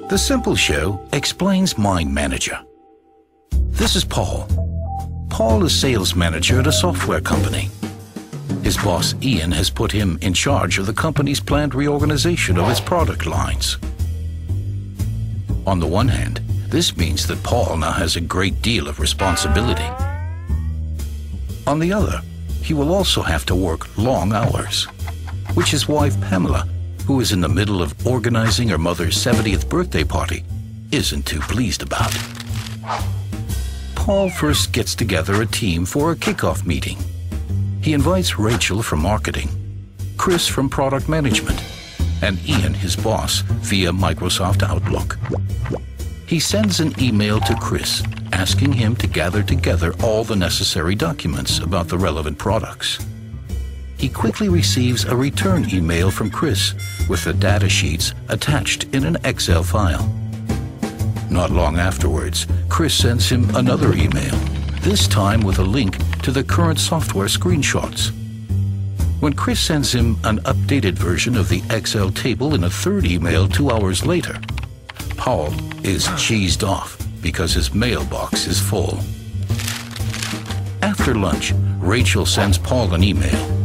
The Simple Show explains MindManager. This is Paul. Paul is sales manager at a software company. His boss, Ian, has put him in charge of the company's planned reorganization of its product lines. On the one hand, this means that Paul now has a great deal of responsibility. On the other, he will also have to work long hours, which his wife, Pamela, who is in the middle of organizing her mother's 70th birthday party, isn't too pleased about. Paul first gets together a team for a kickoff meeting. He invites Rachel from marketing, Chris from product management, and Ian, his boss, via Microsoft Outlook. He sends an email to Chris asking him to gather together all the necessary documents about the relevant products. He quickly receives a return email from Chris with the data sheets attached in an Excel file. Not long afterwards, Chris sends him another email, this time with a link to the current software screenshots. When Chris sends him an updated version of the Excel table in a third email 2 hours later, Paul is cheesed off because his mailbox is full. After lunch, Rachel sends Paul an email.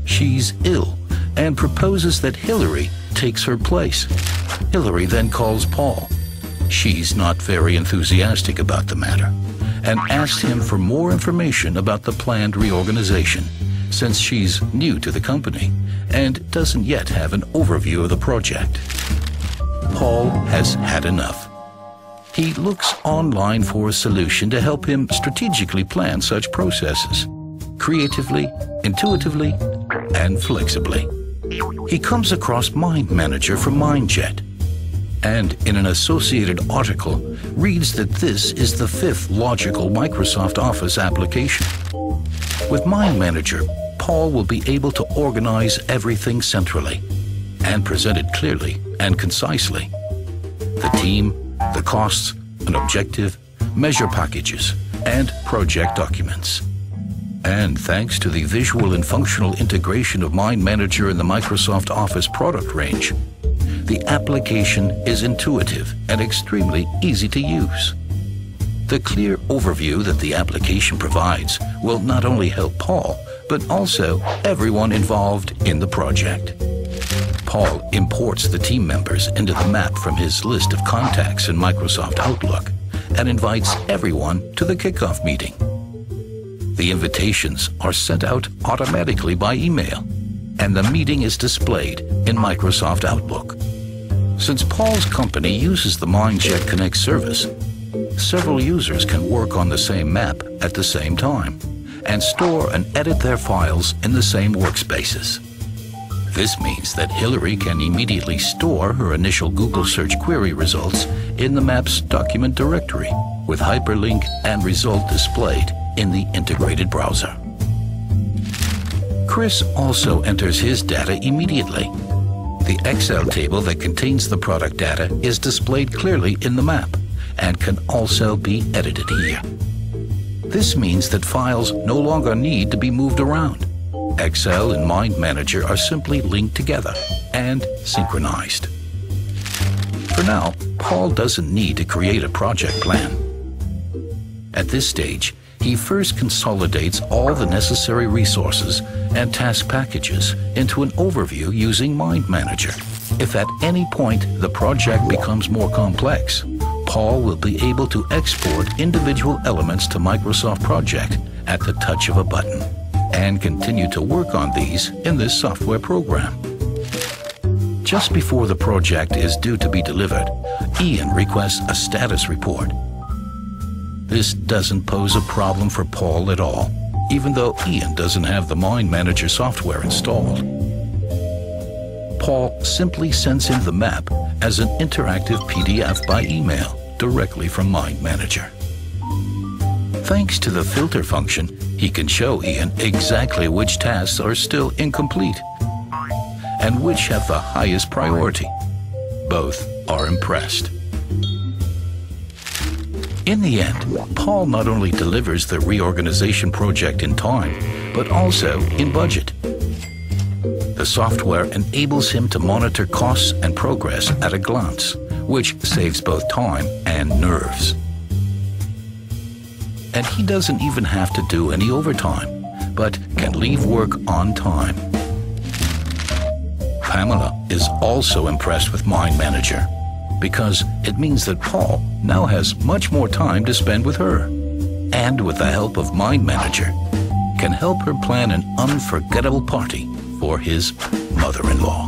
She's ill and proposes that Hillary takes her place. Hillary then calls Paul. She's not very enthusiastic about the matter and asks him for more information about the planned reorganization, since she's new to the company and doesn't yet have an overview of the project. Paul has had enough. He looks online for a solution to help him strategically plan such processes, creatively, intuitively, and flexibly. He comes across MindManager from Mindjet, and in an associated article reads that this is the 5th logical Microsoft Office application. With MindManager, Paul will be able to organize everything centrally and present it clearly and concisely. The team, the costs, an objective, measure packages, and project documents. And thanks to the visual and functional integration of MindManager in the Microsoft Office product range, the application is intuitive and extremely easy to use. The clear overview that the application provides will not only help Paul, but also everyone involved in the project. Paul imports the team members into the map from his list of contacts in Microsoft Outlook and invites everyone to the kickoff meeting. The invitations are sent out automatically by email, and the meeting is displayed in Microsoft Outlook. Since Paul's company uses the Mindjet Connect service, several users can work on the same map at the same time and store and edit their files in the same workspaces. This means that Hillary can immediately store her initial Google search query results in the map's document directory with hyperlink and result displayed in the integrated browser. Chris also enters his data immediately. The Excel table that contains the product data is displayed clearly in the map and can also be edited here. This means that files no longer need to be moved around. Excel and MindManager are simply linked together and synchronized. For now, Paul doesn't need to create a project plan. At this stage, he first consolidates all the necessary resources and task packages into an overview using MindManager. If at any point the project becomes more complex, Paul will be able to export individual elements to Microsoft Project at the touch of a button and continue to work on these in this software program. Just before the project is due to be delivered, Ian requests a status report. This doesn't pose a problem for Paul at all, even though Ian doesn't have the MindManager software installed. Paul simply sends him the map as an interactive PDF by email directly from MindManager. Thanks to the filter function, he can show Ian exactly which tasks are still incomplete and which have the highest priority. Both are impressed. In the end, Paul not only delivers the reorganization project in time, but also in budget. The software enables him to monitor costs and progress at a glance, which saves both time and nerves. And he doesn't even have to do any overtime, but can leave work on time. Pamela is also impressed with MindManager because it means that Paul now has much more time to spend with her, and with the help of MindManager, can help her plan an unforgettable party for his mother-in-law.